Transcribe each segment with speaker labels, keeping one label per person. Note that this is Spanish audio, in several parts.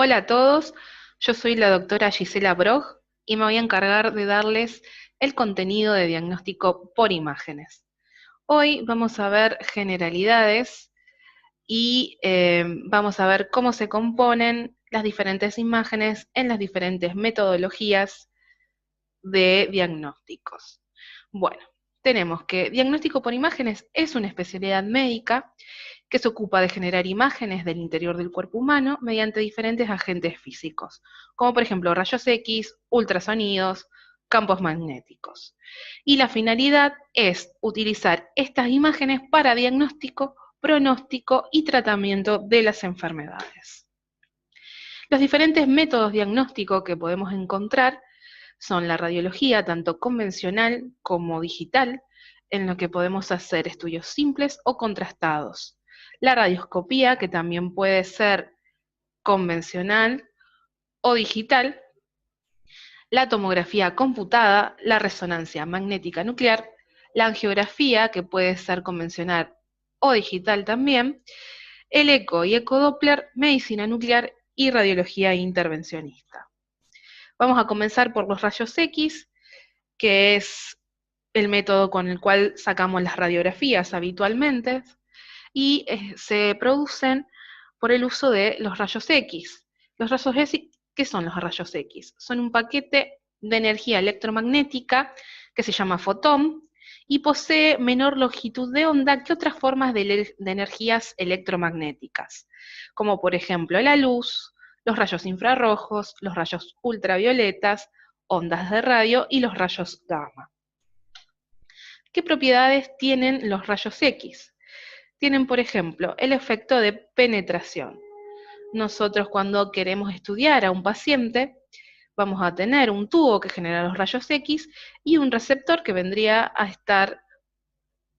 Speaker 1: Hola a todos, yo soy la doctora Gisela Brog y me voy a encargar de darles el contenido de diagnóstico por imágenes. Hoy vamos a ver generalidades y vamos a ver cómo se componen las diferentes imágenes en las diferentes metodologías de diagnósticos. Bueno, tenemos que diagnóstico por imágenes es una especialidad médica que se ocupa de generar imágenes del interior del cuerpo humano mediante diferentes agentes físicos, como por ejemplo rayos X, ultrasonidos, campos magnéticos. Y la finalidad es utilizar estas imágenes para diagnóstico, pronóstico y tratamiento de las enfermedades. Los diferentes métodos diagnósticos que podemos encontrar son la radiología, tanto convencional como digital, en lo que podemos hacer estudios simples o contrastados. La radioscopía, que también puede ser convencional o digital. La tomografía computada, la resonancia magnética nuclear, la angiografía, que puede ser convencional o digital también, el eco y ecodoppler, medicina nuclear y radiología intervencionista. Vamos a comenzar por los rayos X, que es el método con el cual sacamos las radiografías habitualmente, y se producen por el uso de los rayos X. Los rayos X, ¿qué son los rayos X? Son un paquete de energía electromagnética que se llama fotón y posee menor longitud de onda que otras formas de energías electromagnéticas, como por ejemplo la luz, los rayos infrarrojos, los rayos ultravioletas, ondas de radio y los rayos gamma. ¿Qué propiedades tienen los rayos X? Tienen, por ejemplo, el efecto de penetración. Nosotros cuando queremos estudiar a un paciente, vamos a tener un tubo que genera los rayos X y un receptor que vendría a estar,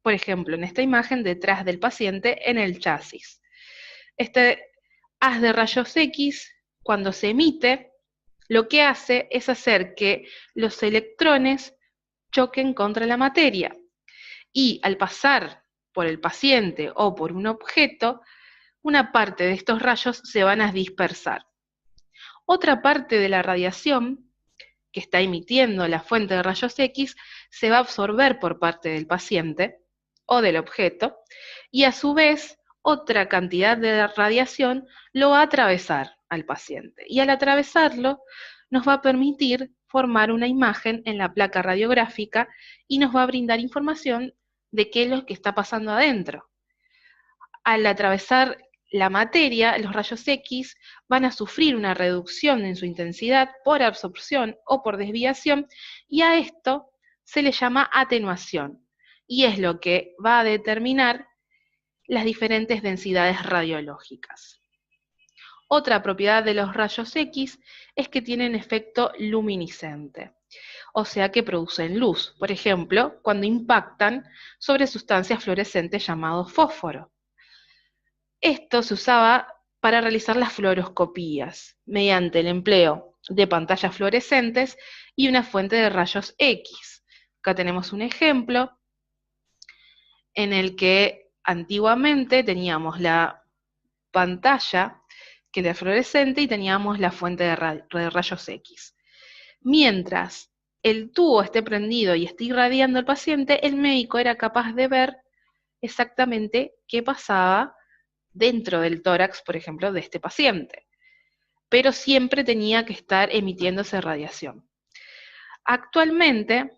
Speaker 1: por ejemplo, en esta imagen, detrás del paciente en el chasis. Este haz de rayos X, cuando se emite, lo que hace es hacer que los electrones choquen contra la materia. Y al pasar por el paciente o por un objeto, una parte de estos rayos se van a dispersar. Otra parte de la radiación que está emitiendo la fuente de rayos X se va a absorber por parte del paciente o del objeto y a su vez otra cantidad de radiación lo va a atravesar al paciente. Y al atravesarlo nos va a permitir formar una imagen en la placa radiográfica y nos va a brindar información de qué es lo que está pasando adentro. Al atravesar la materia, los rayos X van a sufrir una reducción en su intensidad por absorción o por desviación, y a esto se le llama atenuación, y es lo que va a determinar las diferentes densidades radiológicas. Otra propiedad de los rayos X es que tienen efecto luminiscente, o sea que producen luz, por ejemplo, cuando impactan sobre sustancias fluorescentes llamados fósforo. Esto se usaba para realizar las fluoroscopías, mediante el empleo de pantallas fluorescentes y una fuente de rayos X. Acá tenemos un ejemplo en el que antiguamente teníamos la pantalla que era fluorescente y teníamos la fuente de rayos X. Mientras el tubo esté prendido y esté irradiando al paciente, el médico era capaz de ver exactamente qué pasaba dentro del tórax, por ejemplo, de este paciente, pero siempre tenía que estar emitiéndose radiación. Actualmente,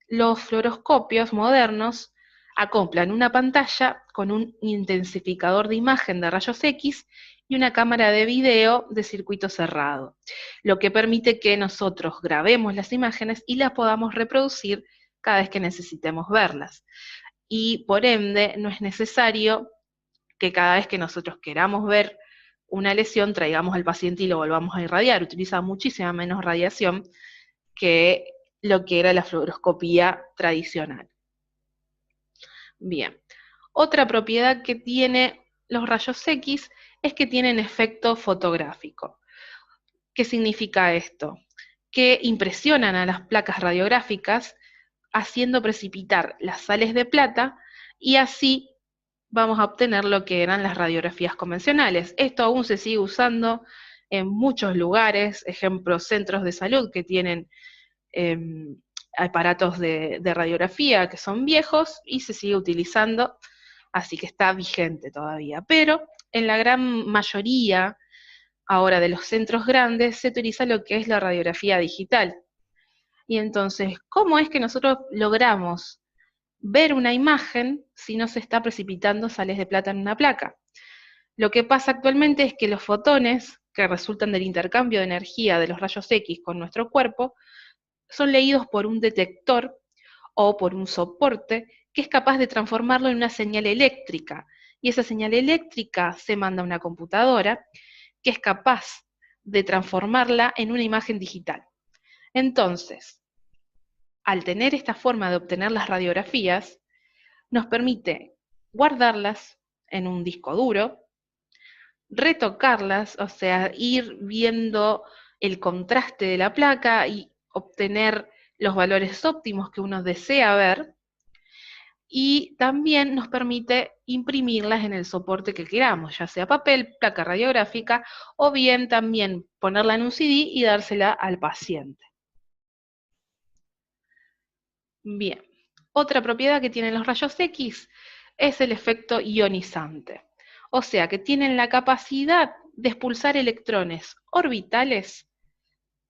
Speaker 1: los fluoroscopios modernos acoplan una pantalla con un intensificador de imagen de rayos X y una cámara de video de circuito cerrado, lo que permite que nosotros grabemos las imágenes y las podamos reproducir cada vez que necesitemos verlas. Y por ende, no es necesario que cada vez que nosotros queramos ver una lesión, traigamos al paciente y lo volvamos a irradiar. Utiliza muchísima menos radiación que lo que era la fluoroscopía tradicional. Bien, otra propiedad que tiene los rayos X es que tienen efecto fotográfico. ¿Qué significa esto? Que impresionan a las placas radiográficas haciendo precipitar las sales de plata y así vamos a obtener lo que eran las radiografías convencionales. Esto aún se sigue usando en muchos lugares, ejemplo, centros de salud que tienen aparatos de radiografía que son viejos y se sigue utilizando, así que está vigente todavía. Pero en la gran mayoría ahora de los centros grandes se utiliza lo que es la radiografía digital. Y entonces, ¿cómo es que nosotros logramos ver una imagen si no se está precipitando sales de plata en una placa? Lo que pasa actualmente es que los fotones que resultan del intercambio de energía de los rayos X con nuestro cuerpo son leídos por un detector o por un soporte que es capaz de transformarlo en una señal eléctrica. Y esa señal eléctrica se manda a una computadora que es capaz de transformarla en una imagen digital. Entonces, al tener esta forma de obtener las radiografías, nos permite guardarlas en un disco duro, retocarlas, o sea, ir viendo el contraste de la placa y obtener los valores óptimos que uno desea ver, y también nos permite imprimirlas en el soporte que queramos, ya sea papel, placa radiográfica, o bien también ponerla en un CD y dársela al paciente. Bien, otra propiedad que tienen los rayos X es el efecto ionizante, o sea que tienen la capacidad de expulsar electrones orbitales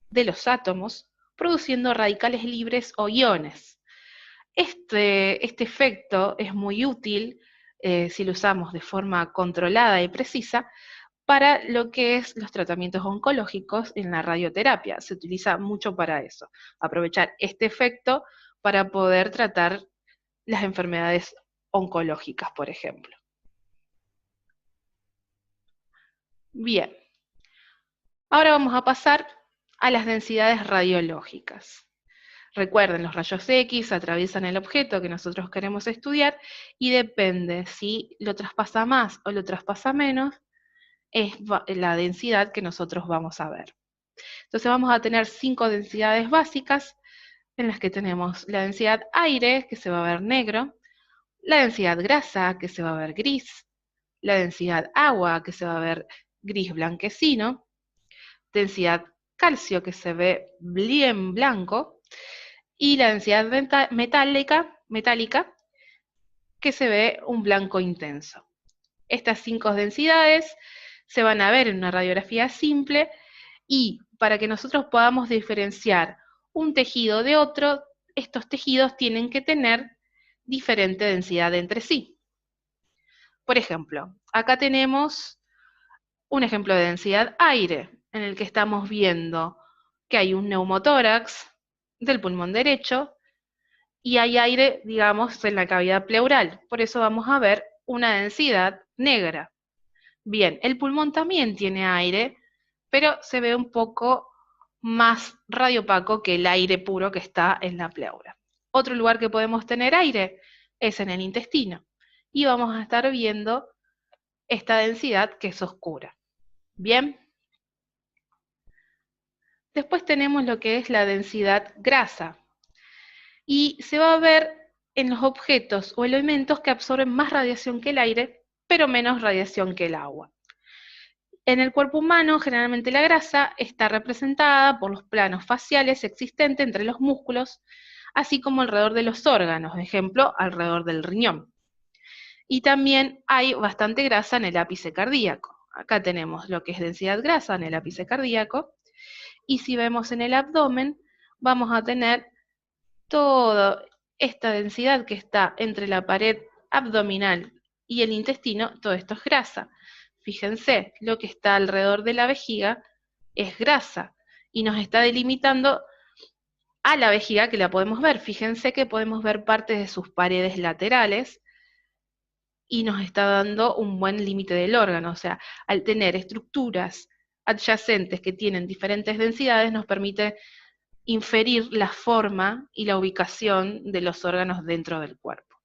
Speaker 1: de los átomos, produciendo radicales libres o iones. Este efecto es muy útil si lo usamos de forma controlada y precisa para lo que es los tratamientos oncológicos en la radioterapia. Se utiliza mucho para eso, aprovechar este efecto para poder tratar las enfermedades oncológicas, por ejemplo. Bien, ahora vamos a pasar a las densidades radiológicas. Recuerden, los rayos X atraviesan el objeto que nosotros queremos estudiar y depende si lo traspasa más o lo traspasa menos, es la densidad que nosotros vamos a ver. Entonces vamos a tener 5 densidades básicas en las que tenemos la densidad aire, que se va a ver negro, la densidad grasa, que se va a ver gris, la densidad agua, que se va a ver gris blanquecino, densidad calcio, que se ve bien blanco, y la densidad metálica, que se ve un blanco intenso. Estas 5 densidades se van a ver en una radiografía simple y para que nosotros podamos diferenciar un tejido de otro, estos tejidos tienen que tener diferente densidad entre sí. Por ejemplo, acá tenemos un ejemplo de densidad aire, en el que estamos viendo que hay un neumotórax del pulmón derecho y hay aire, digamos, en la cavidad pleural. Por eso vamos a ver una densidad negra. Bien, el pulmón también tiene aire, pero se ve un poco más radiopaco que el aire puro que está en la pleura. Otro lugar que podemos tener aire es en el intestino. Y vamos a estar viendo esta densidad que es oscura. Bien. Después tenemos lo que es la densidad grasa. Y se va a ver en los objetos o elementos que absorben más radiación que el aire, pero menos radiación que el agua. En el cuerpo humano, generalmente la grasa está representada por los planos faciales existentes entre los músculos, así como alrededor de los órganos, por ejemplo, alrededor del riñón. Y también hay bastante grasa en el ápice cardíaco. Acá tenemos lo que es densidad grasa en el ápice cardíaco, y si vemos en el abdomen, vamos a tener toda esta densidad que está entre la pared abdominal y el intestino, todo esto es grasa. Fíjense, lo que está alrededor de la vejiga es grasa y nos está delimitando a la vejiga, que la podemos ver. Fíjense que podemos ver partes de sus paredes laterales y nos está dando un buen límite del órgano. O sea, al tener estructuras adyacentes que tienen diferentes densidades, nos permite inferir la forma y la ubicación de los órganos dentro del cuerpo.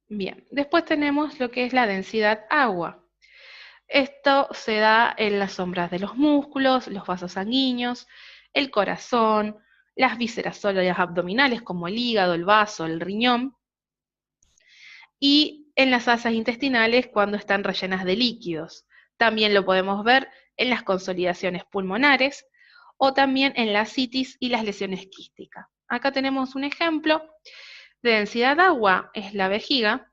Speaker 1: Bien, después tenemos lo que es la densidad agua. Esto se da en las sombras de los músculos, los vasos sanguíneos, el corazón, las vísceras sólidas abdominales como el hígado, el vaso, el riñón, y en las asas intestinales cuando están rellenas de líquidos. También lo podemos ver en las consolidaciones pulmonares o también en la citis y las lesiones quísticas. Acá tenemos un ejemplo de densidad de agua, es la vejiga,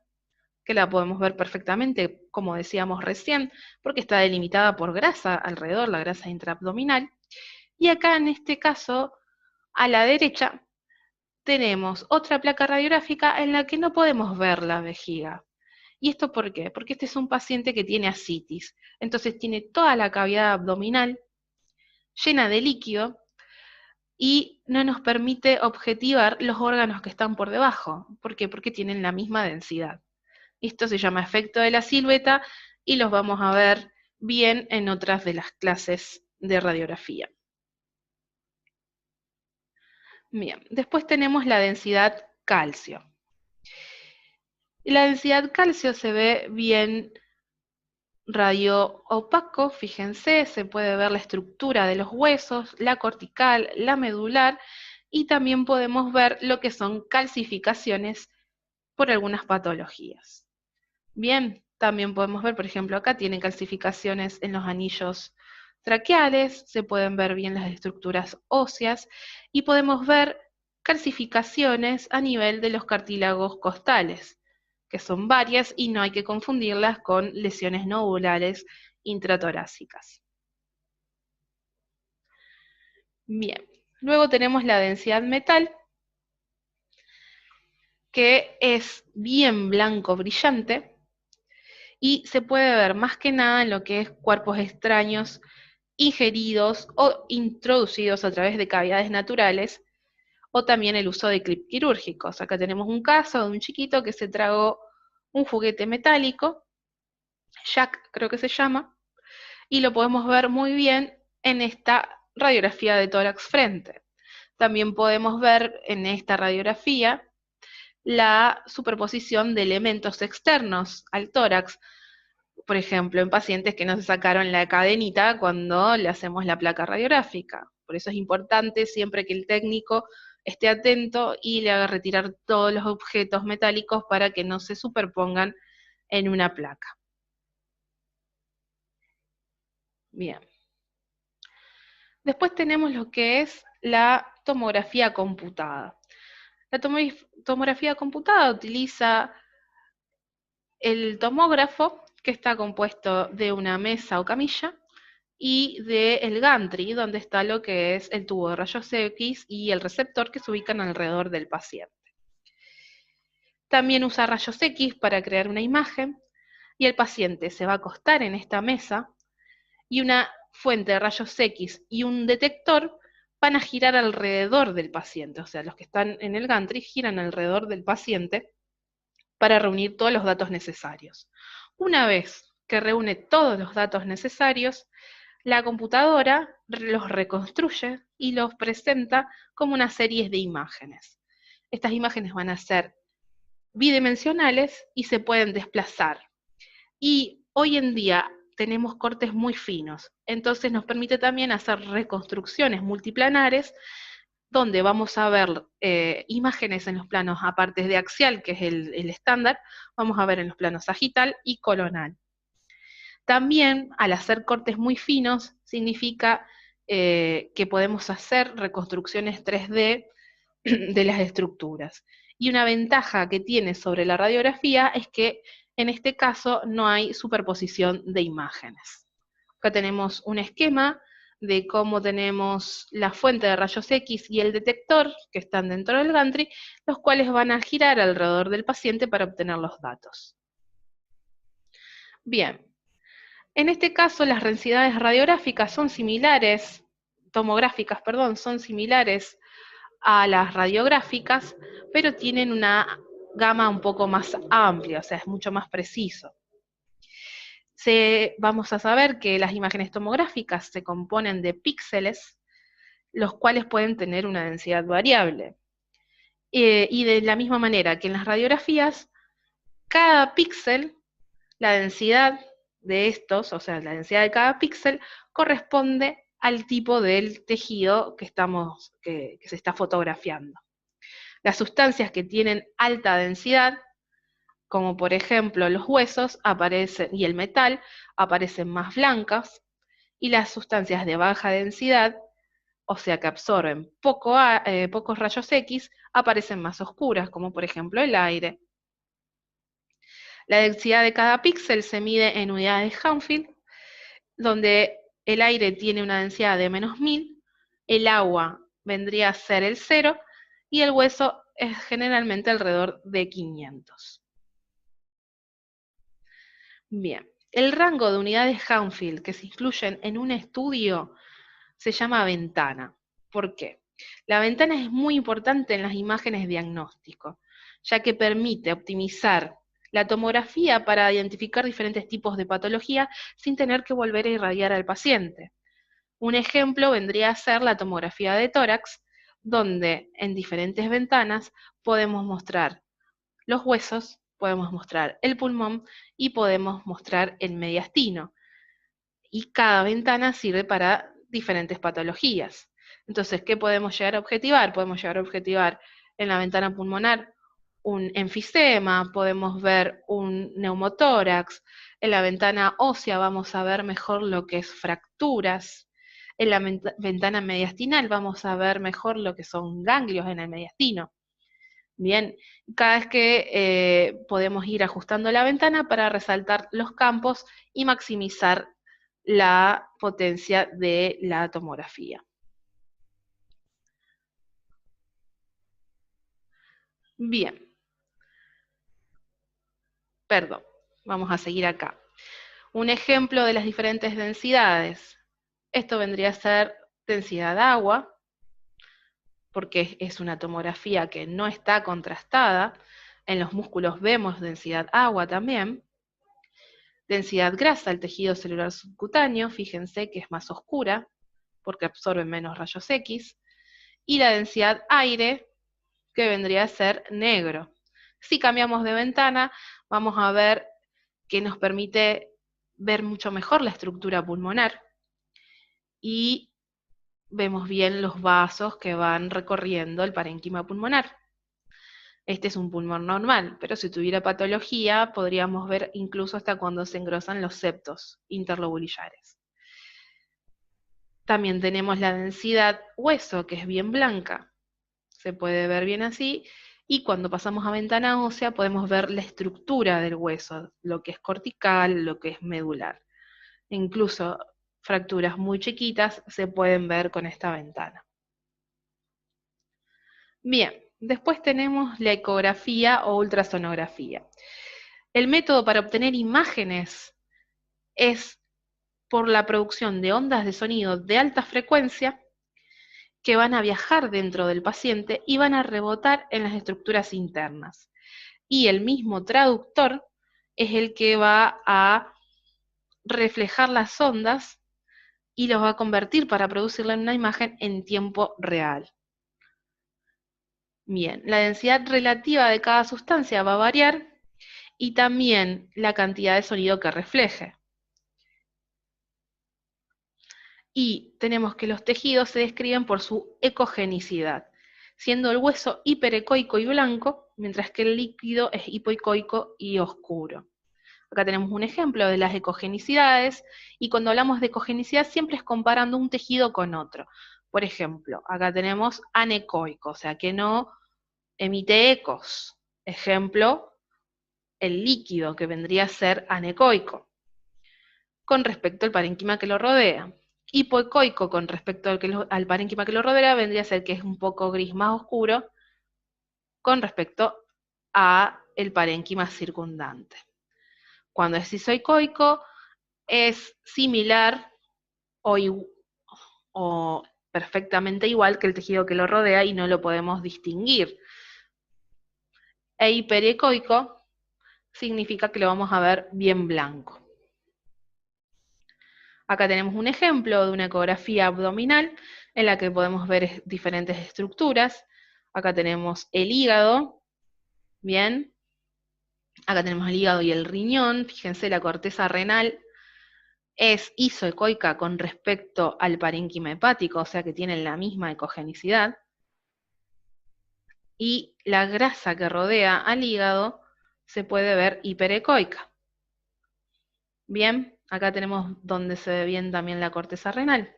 Speaker 1: que la podemos ver perfectamente, como decíamos recién, porque está delimitada por grasa alrededor, la grasa intraabdominal. Y acá en este caso, a la derecha, tenemos otra placa radiográfica en la que no podemos ver la vejiga. ¿Y esto por qué? Porque este es un paciente que tiene ascitis, entonces tiene toda la cavidad abdominal llena de líquido y no nos permite objetivar los órganos que están por debajo. ¿Por qué? Porque tienen la misma densidad. Esto se llama efecto de la silueta y los vamos a ver bien en otras de las clases de radiografía. Bien, después tenemos la densidad calcio. La densidad calcio se ve bien radio opaco, fíjense, se puede ver la estructura de los huesos, la cortical, la medular, y también podemos ver lo que son calcificaciones por algunas patologías. Bien, también podemos ver, por ejemplo, acá tienen calcificaciones en los anillos traqueales, se pueden ver bien las estructuras óseas, y podemos ver calcificaciones a nivel de los cartílagos costales, que son varias y no hay que confundirlas con lesiones nodulares intratorácicas. Bien, luego tenemos la densidad metal, que es bien blanco brillante, y se puede ver más que nada en lo que es cuerpos extraños ingeridos o introducidos a través de cavidades naturales, o también el uso de clip quirúrgicos. Acá tenemos un caso de un chiquito que se tragó un juguete metálico, Jack creo que se llama, y lo podemos ver muy bien en esta radiografía de tórax frente. También podemos ver en esta radiografía la superposición de elementos externos al tórax, por ejemplo, en pacientes que no se sacaron la cadenita cuando le hacemos la placa radiográfica. Por eso es importante siempre que el técnico esté atento y le haga retirar todos los objetos metálicos para que no se superpongan en una placa. Bien. Después tenemos lo que es la tomografía computada. La tomografía computada utiliza el tomógrafo, que está compuesto de una mesa o camilla, y del gantry, donde está lo que es el tubo de rayos X y el receptor que se ubican alrededor del paciente. También usa rayos X para crear una imagen, y el paciente se va a acostar en esta mesa, y una fuente de rayos X y un detector van a girar alrededor del paciente, o sea, los que están en el gantry giran alrededor del paciente para reunir todos los datos necesarios. Una vez que reúne todos los datos necesarios, la computadora los reconstruye y los presenta como una serie de imágenes. Estas imágenes van a ser bidimensionales y se pueden desplazar. Y hoy en día tenemos cortes muy finos, entonces nos permite también hacer reconstrucciones multiplanares donde vamos a ver imágenes en los planos, aparte de axial, que es el estándar, vamos a ver en los planos sagital y colonal. También, al hacer cortes muy finos, significa que podemos hacer reconstrucciones 3D de las estructuras. Y una ventaja que tiene sobre la radiografía es que en este caso no hay superposición de imágenes. Acá tenemos un esquema de cómo tenemos la fuente de rayos X y el detector que están dentro del gantry, los cuales van a girar alrededor del paciente para obtener los datos. Bien, en este caso las densidades radiográficas son similares, tomográficas, perdón, son similares a las radiográficas, pero tienen una gama un poco más amplia, o sea, es mucho más preciso. Vamos a saber que las imágenes tomográficas se componen de píxeles, los cuales pueden tener una densidad variable. Y de la misma manera que en las radiografías, cada píxel, la densidad de estos, o sea, la densidad de cada píxel, corresponde al tipo del tejido que se está fotografiando. Las sustancias que tienen alta densidad como por ejemplo los huesos aparecen, y el metal aparecen más blancas, y las sustancias de baja densidad, o sea que absorben pocos rayos X, aparecen más oscuras, como por ejemplo el aire. La densidad de cada píxel se mide en unidades de Hounsfield, donde el aire tiene una densidad de -1000, el agua vendría a ser el 0, y el hueso es generalmente alrededor de 500. Bien, el rango de unidades Hounsfield que se incluyen en un estudio se llama ventana. ¿Por qué? La ventana es muy importante en las imágenes de diagnóstico, ya que permite optimizar la tomografía para identificar diferentes tipos de patología sin tener que volver a irradiar al paciente. Un ejemplo vendría a ser la tomografía de tórax, donde en diferentes ventanas podemos mostrar los huesos, podemos mostrar el pulmón y podemos mostrar el mediastino. Y cada ventana sirve para diferentes patologías. Entonces, ¿qué podemos llegar a objetivar? Podemos llegar a objetivar en la ventana pulmonar un enfisema, podemos ver un neumotórax, en la ventana ósea vamos a ver mejor lo que es fracturas, en la ventana mediastinal vamos a ver mejor lo que son ganglios en el mediastino. Bien, cada vez que podemos ir ajustando la ventana para resaltar los campos y maximizar la potencia de la tomografía. Bien, perdón, vamos a seguir acá. Un ejemplo de las diferentes densidades. Esto vendría a ser densidad de agua, porque es una tomografía que no está contrastada. En los músculos vemos densidad agua también. Densidad grasa, el tejido celular subcutáneo, fíjense que es más oscura, porque absorbe menos rayos X. Y la densidad aire, que vendría a ser negro. Si cambiamos de ventana, vamos a ver que nos permite ver mucho mejor la estructura pulmonar y vemos bien los vasos que van recorriendo el parénquima pulmonar. Este es un pulmón normal, pero si tuviera patología podríamos ver incluso hasta cuando se engrosan los septos interlobulillares. También tenemos la densidad hueso, que es bien blanca. Se puede ver bien así, y cuando pasamos a ventana ósea podemos ver la estructura del hueso, lo que es cortical, lo que es medular. Incluso fracturas muy chiquitas se pueden ver con esta ventana. Bien, después tenemos la ecografía o ultrasonografía. El método para obtener imágenes es por la producción de ondas de sonido de alta frecuencia que van a viajar dentro del paciente y van a rebotar en las estructuras internas. Y el mismo traductor es el que va a reflejar las ondas y los va a convertir para producirla en una imagen en tiempo real. Bien, la densidad relativa de cada sustancia va a variar y también la cantidad de sonido que refleje. Y tenemos que los tejidos se describen por su ecogenicidad, siendo el hueso hiperecoico y blanco, mientras que el líquido es hipoecoico y oscuro. Acá tenemos un ejemplo de las ecogenicidades, y cuando hablamos de ecogenicidad siempre es comparando un tejido con otro. Por ejemplo, acá tenemos anecoico, o sea que no emite ecos. Ejemplo, el líquido, que vendría a ser anecoico, con respecto al parénquima que lo rodea. Hipoecoico, con respecto al parénquima que lo rodea, vendría a ser que es un poco gris más oscuro, con respecto a el parénquima circundante. Cuando es isoicoico, es similar o perfectamente igual que el tejido que lo rodea y no lo podemos distinguir. E hiperecoico significa que lo vamos a ver bien blanco. Acá tenemos un ejemplo de una ecografía abdominal en la que podemos ver diferentes estructuras. Acá tenemos el hígado, bien. Acá tenemos el hígado y el riñón. Fíjense, la corteza renal es isoecoica con respecto al parénquima hepático, o sea que tienen la misma ecogenicidad. Y la grasa que rodea al hígado se puede ver hiperecoica. Bien, acá tenemos donde se ve bien también la corteza renal.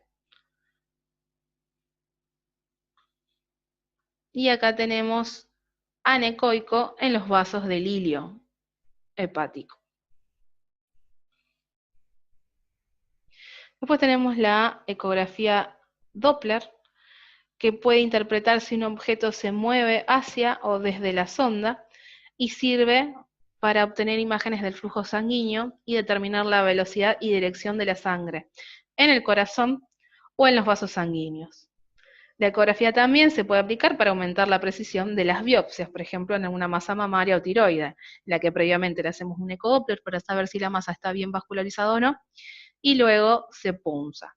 Speaker 1: Y acá tenemos anecoico en los vasos del hilio hepático. Después tenemos la ecografía Doppler, que puede interpretar si un objeto se mueve hacia o desde la sonda y sirve para obtener imágenes del flujo sanguíneo y determinar la velocidad y dirección de la sangre en el corazón o en los vasos sanguíneos. La ecografía también se puede aplicar para aumentar la precisión de las biopsias, por ejemplo, en una masa mamaria o tiroide, en la que previamente le hacemos un ecodoppler para saber si la masa está bien vascularizada o no, y luego se punza.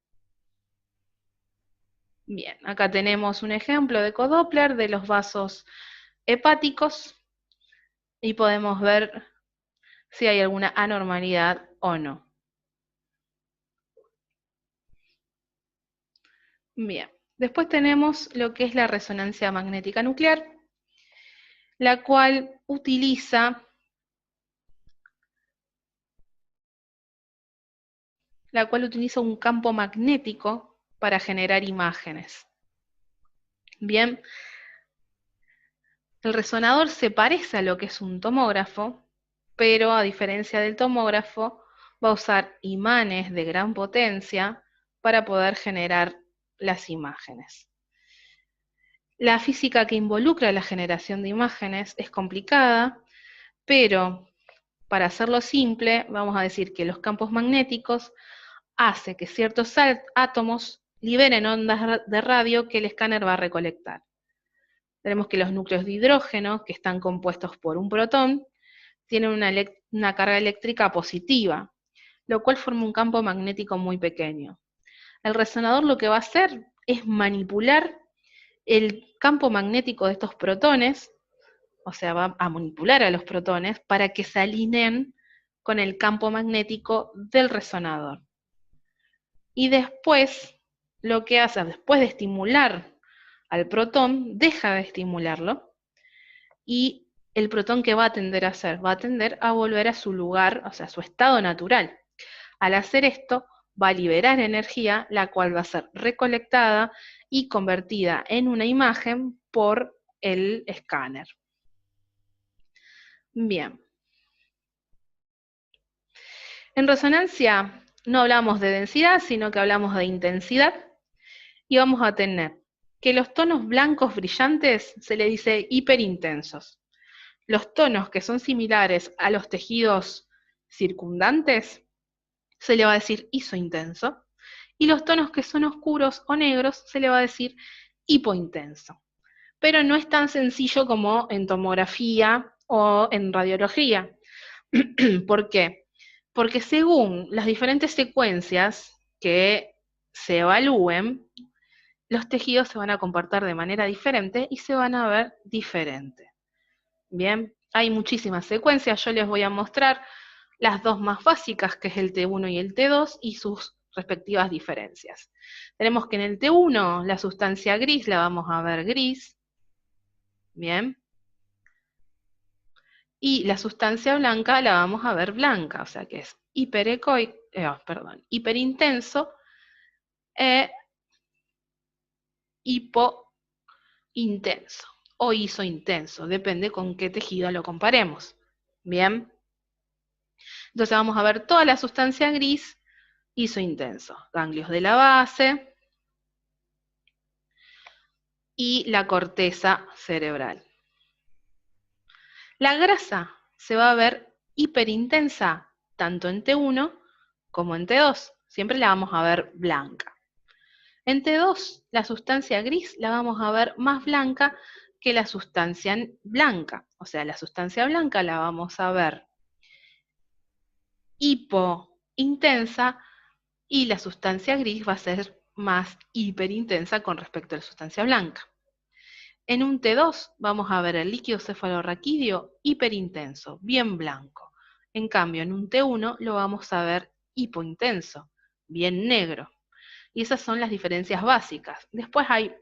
Speaker 1: Bien, acá tenemos un ejemplo de ecodoppler de los vasos hepáticos y podemos ver si hay alguna anormalidad o no. Bien, después tenemos lo que es la resonancia magnética nuclear, la cual utiliza un campo magnético para generar imágenes. Bien, el resonador se parece a lo que es un tomógrafo, pero a diferencia del tomógrafo, va a usar imanes de gran potencia para poder generar las imágenes. La física que involucra la generación de imágenes es complicada, pero para hacerlo simple, vamos a decir que los campos magnéticos hacen que ciertos átomos liberen ondas de radio que el escáner va a recolectar. Tenemos que los núcleos de hidrógeno, que están compuestos por un protón, tienen una carga eléctrica positiva, lo cual forma un campo magnético muy pequeño. El resonador lo que va a hacer es manipular el campo magnético de estos protones, o sea, va a manipular a los protones para que se alineen con el campo magnético del resonador. Y después, lo que hace, después de estimular al protón, deja de estimularlo, y el protón, ¿qué va a tender a hacer? Va a tender a volver a su lugar, o sea, a su estado natural. Al hacer esto, va a liberar energía, la cual va a ser recolectada y convertida en una imagen por el escáner. Bien. En resonancia no hablamos de densidad, sino que hablamos de intensidad, y vamos a tener que los tonos blancos brillantes se le dice hiperintensos. Los tonos que son similares a los tejidos circundantes se le va a decir isointenso, y los tonos que son oscuros o negros se le va a decir hipointenso. Pero no es tan sencillo como en tomografía o en radiología. ¿Por qué? Porque según las diferentes secuencias que se evalúen, los tejidos se van a comportar de manera diferente y se van a ver diferente. Bien, hay muchísimas secuencias, yo les voy a mostrar las dos más básicas, que es el T1 y el T2, y sus respectivas diferencias. Tenemos que en el T1 la sustancia gris la vamos a ver gris, bien, y la sustancia blanca la vamos a ver blanca, o sea que es hiperintenso e hipointenso o isointenso, depende con qué tejido lo comparemos. Bien, entonces vamos a ver toda la sustancia gris, isointenso, ganglios de la base y la corteza cerebral. La grasa se va a ver hiperintensa tanto en T1 como en T2, siempre la vamos a ver blanca. En T2, la sustancia gris la vamos a ver más blanca que la sustancia blanca, o sea, la sustancia blanca la vamos a ver hipointensa y la sustancia gris va a ser más hiperintensa con respecto a la sustancia blanca. En un T2 vamos a ver el líquido cefalorraquídeo hiperintenso, bien blanco. En cambio, en un T1 lo vamos a ver hipointenso, bien negro. Y esas son las diferencias básicas. Después hay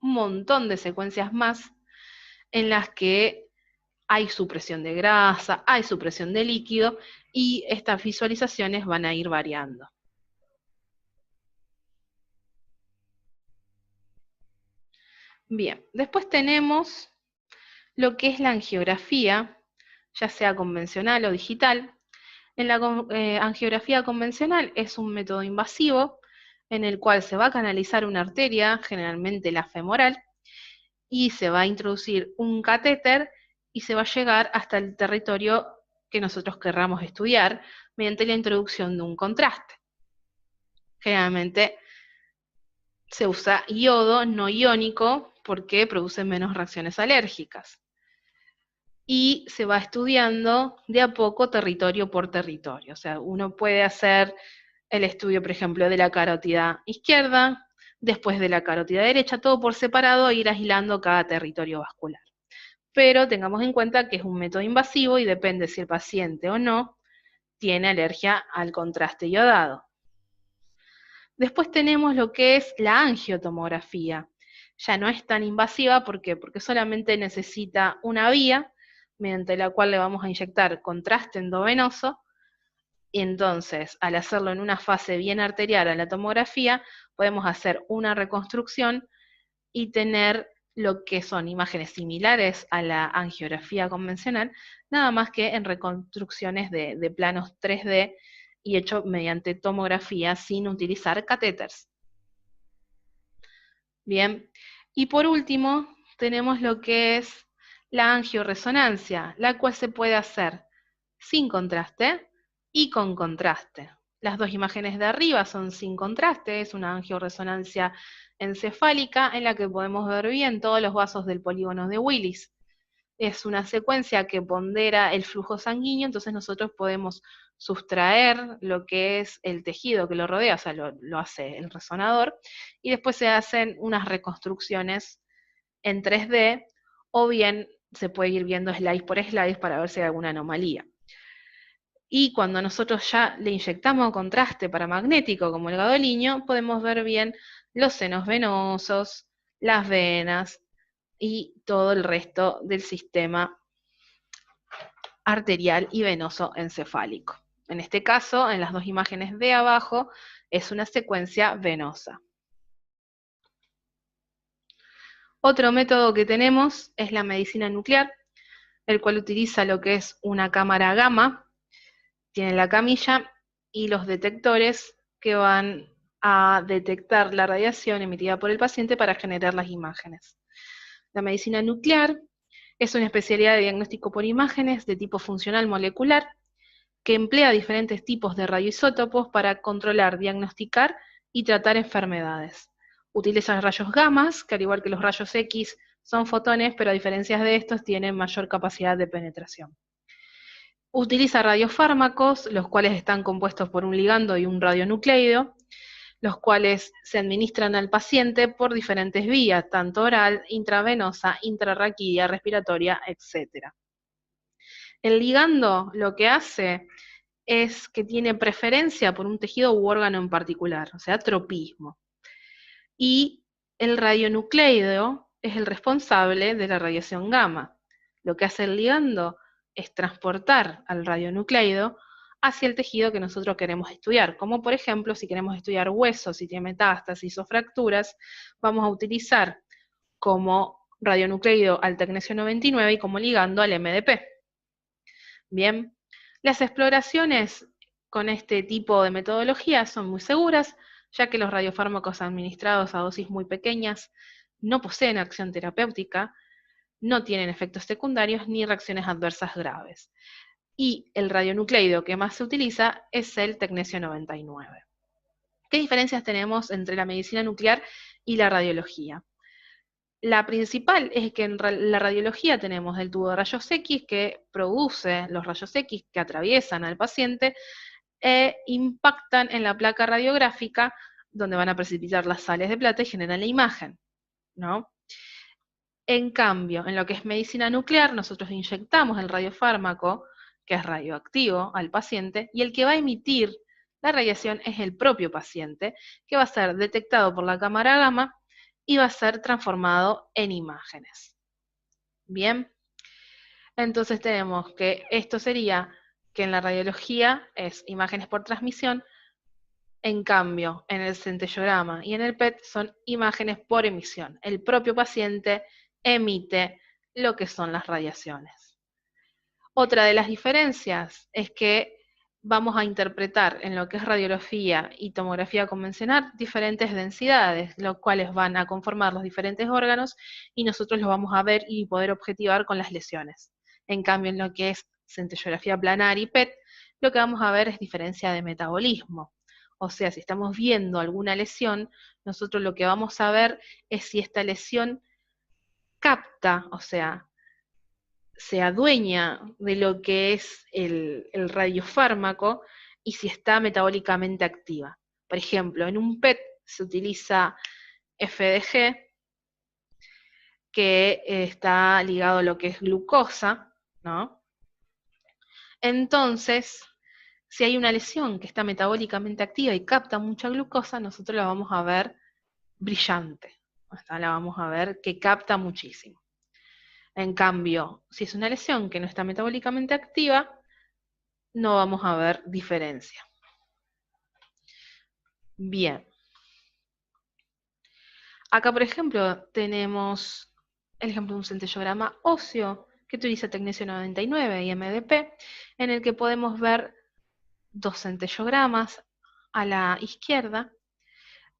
Speaker 1: un montón de secuencias más en las que hay supresión de grasa, hay supresión de líquido, y estas visualizaciones van a ir variando. Bien, después tenemos lo que es la angiografía, ya sea convencional o digital. En la angiografía convencional es un método invasivo en el cual se va a canalizar una arteria, generalmente la femoral, y se va a introducir un catéter y se va a llegar hasta el territorio que nosotros querramos estudiar mediante la introducción de un contraste. Generalmente se usa iodo no iónico porque produce menos reacciones alérgicas. Y se va estudiando de a poco territorio por territorio. O sea, uno puede hacer el estudio, por ejemplo, de la carótida izquierda, después de la carótida derecha, todo por separado, e ir aislando cada territorio vascular. Pero tengamos en cuenta que es un método invasivo y depende si el paciente o no tiene alergia al contraste iodado. Después tenemos lo que es la angiotomografía. Ya no es tan invasiva, ¿por qué? Porque solamente necesita una vía mediante la cual le vamos a inyectar contraste endovenoso, y entonces, al hacerlo en una fase bien arterial a la tomografía, podemos hacer una reconstrucción y tener lo que son imágenes similares a la angiografía convencional, nada más que en reconstrucciones de planos 3D y hecho mediante tomografía sin utilizar catéteres. Bien, y por último tenemos lo que es la angioresonancia, la cual se puede hacer sin contraste y con contraste. Las dos imágenes de arriba son sin contraste, es una angioresonancia encefálica en la que podemos ver bien todos los vasos del polígono de Willis. Es una secuencia que pondera el flujo sanguíneo, entonces nosotros podemos sustraer lo que es el tejido que lo rodea, o sea, lo hace el resonador, y después se hacen unas reconstrucciones en 3D, o bien se puede ir viendo slide por slide para ver si hay alguna anomalía. Y cuando nosotros ya le inyectamos contraste paramagnético como el gadolínio, podemos ver bien los senos venosos, las venas y todo el resto del sistema arterial y venoso encefálico. En este caso, en las dos imágenes de abajo, es una secuencia venosa. Otro método que tenemos es la medicina nuclear, el cual utiliza lo que es una cámara gamma, tiene la camilla y los detectores que van a detectar la radiación emitida por el paciente para generar las imágenes. La medicina nuclear es una especialidad de diagnóstico por imágenes de tipo funcional molecular que emplea diferentes tipos de radioisótopos para controlar, diagnosticar y tratar enfermedades. Utiliza rayos gamma, que al igual que los rayos X son fotones, pero a diferencia de estos tienen mayor capacidad de penetración. Utiliza radiofármacos, los cuales están compuestos por un ligando y un radionucleido, los cuales se administran al paciente por diferentes vías, tanto oral, intravenosa, intrarraquídea, respiratoria, etc. El ligando lo que hace es que tiene preferencia por un tejido u órgano en particular, o sea, tropismo. Y el radionucleido es el responsable de la radiación gamma. Lo que hace el ligando es transportar al radionucleido hacia el tejido que nosotros queremos estudiar, como por ejemplo si queremos estudiar huesos, si tiene metástasis o fracturas, vamos a utilizar como radionucleido al tecnesio 99 y como ligando al MDP. Bien, las exploraciones con este tipo de metodología son muy seguras, ya que los radiofármacos administrados a dosis muy pequeñas no poseen acción terapéutica, no tienen efectos secundarios ni reacciones adversas graves. Y el radionucleido que más se utiliza es el tecnesio 99. ¿Qué diferencias tenemos entre la medicina nuclear y la radiología? La principal es que en la radiología tenemos el tubo de rayos X que produce los rayos X que atraviesan al paciente e impactan en la placa radiográfica donde van a precipitar las sales de plata y generan la imagen, ¿no? En cambio, en lo que es medicina nuclear, nosotros inyectamos el radiofármaco, que es radioactivo, al paciente, y el que va a emitir la radiación es el propio paciente, que va a ser detectado por la cámara gamma y va a ser transformado en imágenes. Bien, Entonces tenemos que esto sería que en la radiología es imágenes por transmisión, en cambio en el centellograma y en el PET son imágenes por emisión. El propio paciente emite lo que son las radiaciones. Otra de las diferencias es que vamos a interpretar en lo que es radiografía y tomografía convencional diferentes densidades, los cuales van a conformar los diferentes órganos y nosotros los vamos a ver y poder objetivar con las lesiones. En cambio, en lo que es centellografía planar y PET, lo que vamos a ver es diferencia de metabolismo. O sea, si estamos viendo alguna lesión, nosotros lo que vamos a ver es si esta lesión capta, o sea, se adueña de lo que es el radiofármaco y si está metabólicamente activa. Por ejemplo, en un PET se utiliza FDG, que está ligado a lo que es glucosa, ¿no? Entonces, si hay una lesión que está metabólicamente activa y capta mucha glucosa, nosotros la vamos a ver brillante, la vamos a ver que capta muchísimo. En cambio, si es una lesión que no está metabólicamente activa, no vamos a ver diferencia. Bien. Acá, por ejemplo, tenemos el ejemplo de un centellograma óseo que utiliza tecnesio 99 y MDP, en el que podemos ver dos centellogramas a la izquierda.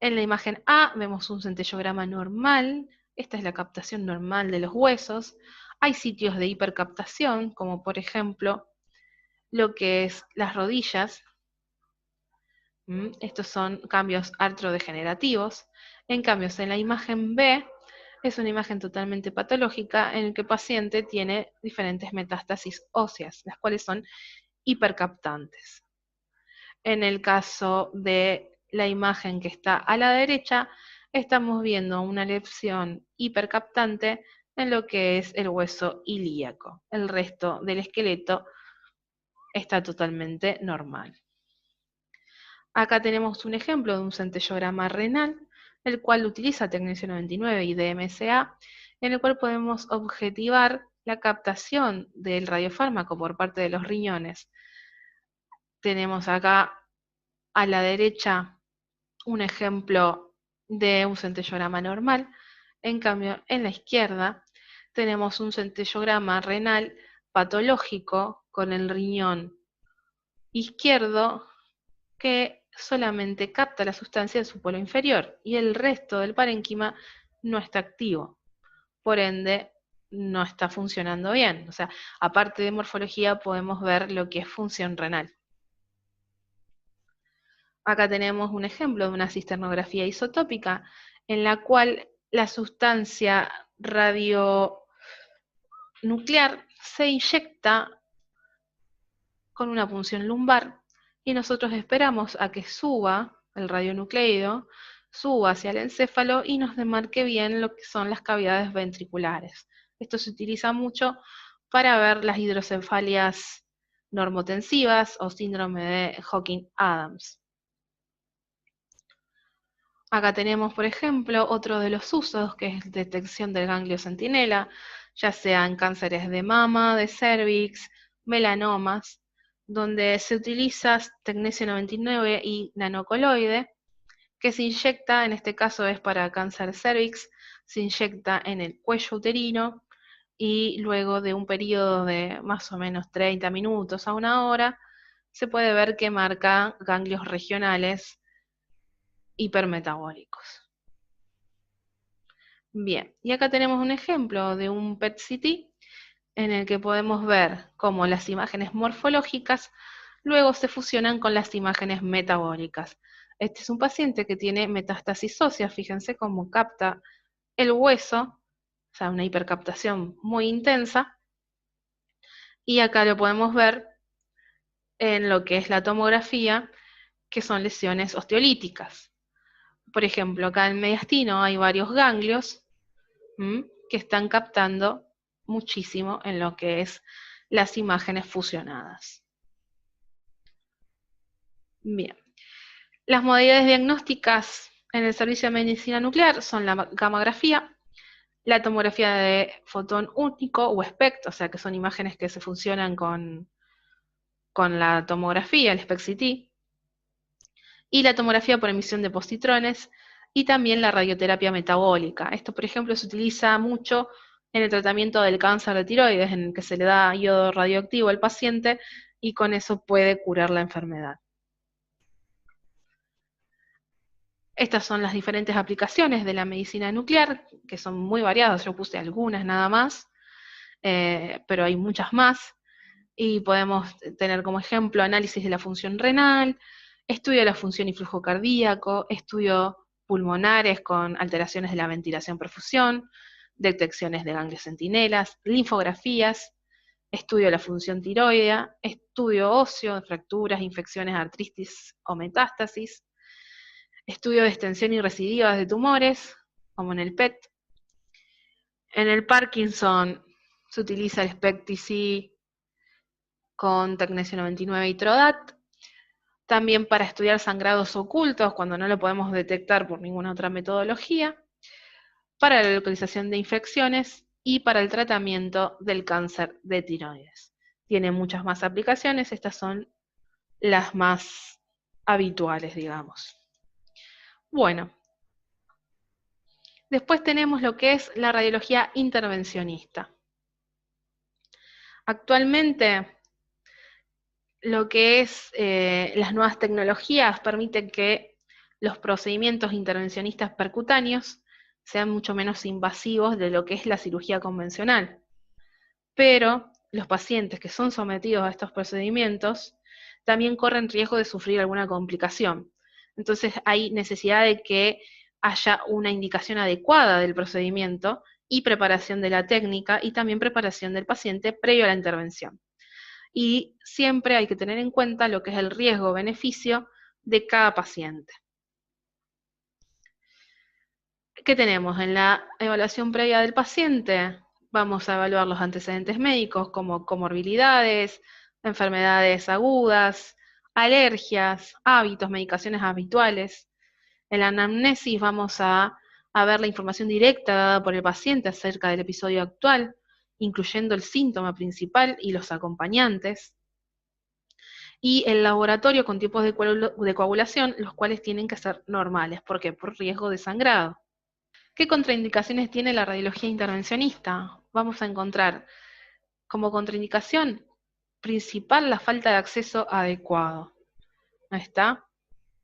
Speaker 1: En la imagen A vemos un centellograma normal, esta es la captación normal de los huesos. Hay sitios de hipercaptación, como por ejemplo lo que es las rodillas. Estos son cambios artrodegenerativos. En cambio, en la imagen B es una imagen totalmente patológica en la que el paciente tiene diferentes metástasis óseas, las cuales son hipercaptantes. En el caso de la imagen que está a la derecha, estamos viendo una lesión hipercaptante en lo que es el hueso ilíaco. El resto del esqueleto está totalmente normal. Acá tenemos un ejemplo de un centellograma renal, el cual utiliza tecnesio 99 y DMSA, en el cual podemos objetivar la captación del radiofármaco por parte de los riñones. Tenemos acá a la derecha un ejemplo de un centellograma normal, en cambio en la izquierda tenemos un centellograma renal patológico con el riñón izquierdo que solamente capta la sustancia de su polo inferior y el resto del parénquima no está activo. Por ende, no está funcionando bien. O sea, aparte de morfología, podemos ver lo que es función renal. Acá tenemos un ejemplo de una cisternografía isotópica en la cual la sustancia radionuclear se inyecta con una punción lumbar y nosotros esperamos a que suba el radionucleido, suba hacia el encéfalo y nos demarque bien lo que son las cavidades ventriculares. Esto se utiliza mucho para ver las hidrocefalias normotensivas o síndrome de Hawking-Adams. Acá tenemos, por ejemplo, otro de los usos, que es detección del ganglio centinela, ya sea en cánceres de mama, de cérvix, melanomas, donde se utiliza tecnesio 99 y nanocoloide, que se inyecta, en este caso es para cáncer cérvix, se inyecta en el cuello uterino y luego de un periodo de más o menos 30 minutos a una hora, se puede ver que marca ganglios regionales hipermetabólicos. Bien, y acá tenemos un ejemplo de un PET-CT en el que podemos ver cómo las imágenes morfológicas luego se fusionan con las imágenes metabólicas. Este es un paciente que tiene metástasis ósea, fíjense cómo capta el hueso, o sea, una hipercaptación muy intensa, y acá lo podemos ver en lo que es la tomografía, que son lesiones osteolíticas. Por ejemplo, acá en el mediastino hay varios ganglios que están captando muchísimo en lo que es las imágenes fusionadas. Bien. Las modalidades diagnósticas en el servicio de medicina nuclear son la gammagrafía, la tomografía de fotón único o SPECT, o sea que son imágenes que se funcionan con la tomografía, el SPECT-CT, y la tomografía por emisión de positrones, y también la radioterapia metabólica. Esto, por ejemplo, se utiliza mucho en el tratamiento del cáncer de tiroides, en el que se le da yodo radioactivo al paciente y con eso puede curar la enfermedad. Estas son las diferentes aplicaciones de la medicina nuclear, que son muy variadas, yo puse algunas nada más, pero hay muchas más, y podemos tener como ejemplo análisis de la función renal, estudio de la función y flujo cardíaco, estudio pulmonares con alteraciones de la ventilación-perfusión, detecciones de ganglios centinelas, linfografías, estudio de la función tiroidea, estudio óseo, fracturas, infecciones, artritis o metástasis, estudio de extensión y recidivas de tumores, como en el PET. En el Parkinson se utiliza el SPECT-TC con Tecnesio 99 y Trodat. También para estudiar sangrados ocultos, cuando no lo podemos detectar por ninguna otra metodología. Para la localización de infecciones y para el tratamiento del cáncer de tiroides. Tiene muchas más aplicaciones, estas son las más habituales, digamos. Bueno, después tenemos lo que es la radiología intervencionista. Actualmente, lo que es las nuevas tecnologías permiten que los procedimientos intervencionistas percutáneos sean mucho menos invasivos de lo que es la cirugía convencional. Pero los pacientes que son sometidos a estos procedimientos también corren riesgo de sufrir alguna complicación. Entonces hay necesidad de que haya una indicación adecuada del procedimiento y preparación de la técnica y también preparación del paciente previo a la intervención. Y siempre hay que tener en cuenta lo que es el riesgo-beneficio de cada paciente. ¿Qué tenemos? En la evaluación previa del paciente vamos a evaluar los antecedentes médicos como comorbilidades, enfermedades agudas, alergias, hábitos, medicaciones habituales. En la anamnesis vamos a ver la información directa dada por el paciente acerca del episodio actual, incluyendo el síntoma principal y los acompañantes. Y el laboratorio con tiempos de coagulación, los cuales tienen que ser normales. ¿Por qué? Por riesgo de sangrado. ¿Qué contraindicaciones tiene la radiología intervencionista? Vamos a encontrar como contraindicación principal la falta de acceso adecuado. Ahí está.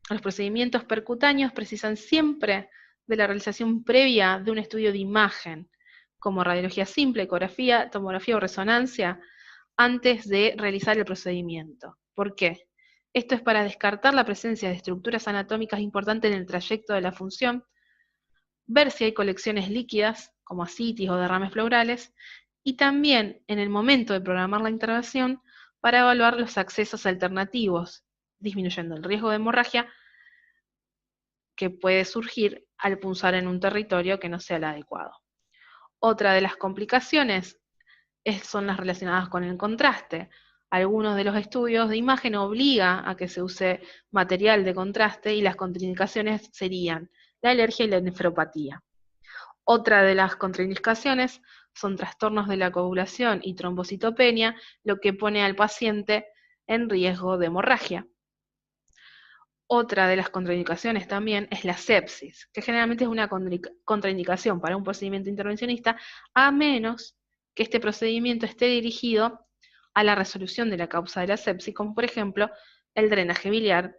Speaker 1: Los procedimientos percutáneos precisan siempre de la realización previa de un estudio de imagen, como radiología simple, ecografía, tomografía o resonancia, antes de realizar el procedimiento. ¿Por qué? Esto es para descartar la presencia de estructuras anatómicas importantes en el trayecto de la función, ver si hay colecciones líquidas, como ascitis o derrames pleurales, y también en el momento de programar la intervención para evaluar los accesos alternativos, disminuyendo el riesgo de hemorragia que puede surgir al punzar en un territorio que no sea el adecuado. Otra de las complicaciones son las relacionadas con el contraste. Algunos de los estudios de imagen obligan a que se use material de contraste y las contraindicaciones serían la alergia y la nefropatía. Otra de las contraindicaciones son trastornos de la coagulación y trombocitopenia, lo que pone al paciente en riesgo de hemorragia. Otra de las contraindicaciones también es la sepsis, que generalmente es una contraindicación para un procedimiento intervencionista, a menos que este procedimiento esté dirigido a la resolución de la causa de la sepsis, como por ejemplo el drenaje biliar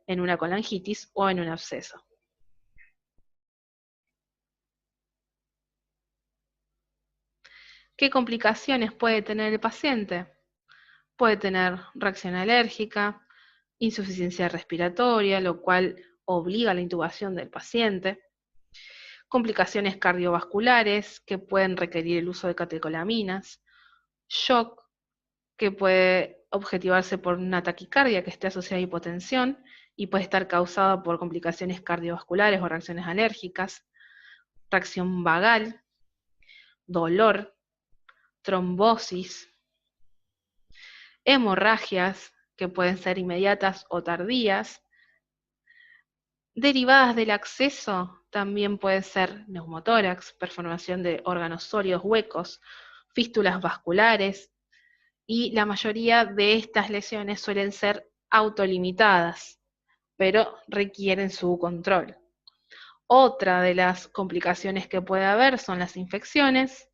Speaker 1: en una colangitis o en un absceso. ¿Qué complicaciones puede tener el paciente? Puede tener reacción alérgica, insuficiencia respiratoria, lo cual obliga a la intubación del paciente, complicaciones cardiovasculares que pueden requerir el uso de catecolaminas, shock que puede objetivarse por una taquicardia que esté asociada a hipotensión y puede estar causada por complicaciones cardiovasculares o reacciones alérgicas, reacción vagal, dolor, trombosis, hemorragias que pueden ser inmediatas o tardías, derivadas del acceso también puede ser neumotórax, perforación de órganos sólidos huecos, fístulas vasculares, y la mayoría de estas lesiones suelen ser autolimitadas, pero requieren su control. Otra de las complicaciones que puede haber son las infecciones,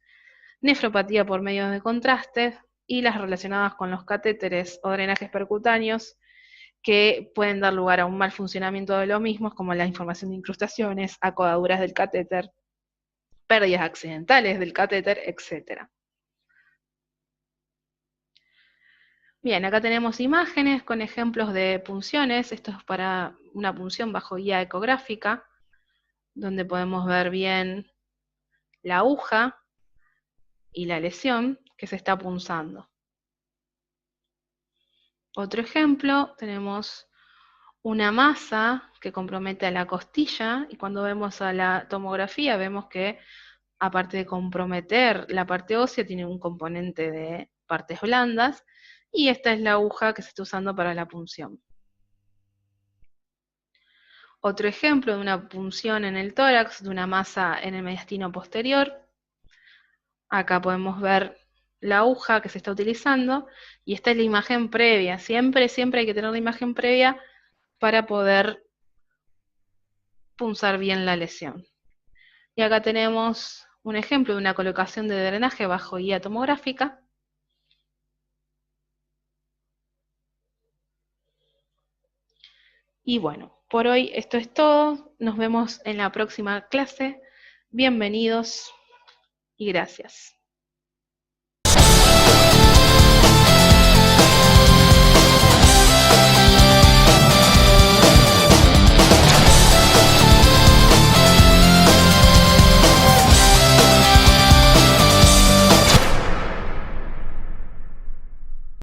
Speaker 1: nefropatía por medio de contraste y las relacionadas con los catéteres o drenajes percutáneos, que pueden dar lugar a un mal funcionamiento de los mismos, como la información de incrustaciones, acodaduras del catéter, pérdidas accidentales del catéter, etc. Bien, acá tenemos imágenes con ejemplos de punciones. Esto es para una punción bajo guía ecográfica, donde podemos ver bien la aguja y la lesión que se está punzando. Otro ejemplo, tenemos una masa que compromete a la costilla, y cuando vemos a la tomografía vemos que, aparte de comprometer la parte ósea, tiene un componente de partes blandas, y esta es la aguja que se está usando para la punción. Otro ejemplo de una punción en el tórax, de una masa en el mediastino posterior. Acá podemos ver la aguja que se está utilizando, y esta es la imagen previa. Siempre hay que tener la imagen previa para poder punzar bien la lesión. Y acá tenemos un ejemplo de una colocación de drenaje bajo guía tomográfica. Y bueno, por hoy esto es todo. Nos vemos en la próxima clase. Bienvenidos y gracias.